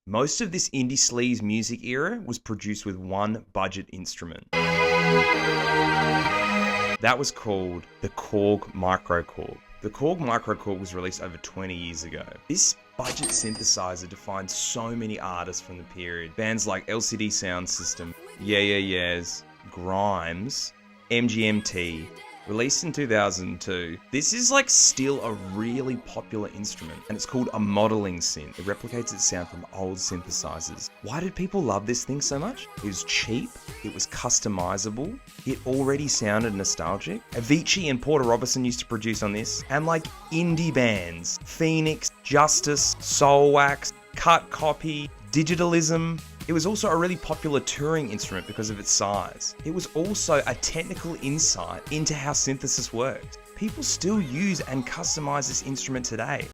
Most of this indie sleaze music era was produced with one budget instrument. That was called the Korg Microkorg. The Korg Microkorg was released over 20 years ago. This budget synthesizer defined so many artists from the period. Bands like LCD Sound System, Yeah Yeah Yeahs, Grimes, MGMT. Released in 2002, this is like still a really popular instrument, and it's called a modeling synth. It replicates its sound from old synthesizers. Why did people love this thing so much? It was cheap, it was customizable, it already sounded nostalgic. Avicii and Porter Robinson used to produce on this, and like indie bands, Phoenix, Justice, Soulwax, Cut Copy, Digitalism. It was also a really popular touring instrument because of its size. It was also a technical insight into how synthesis works. People still use and customize this instrument today.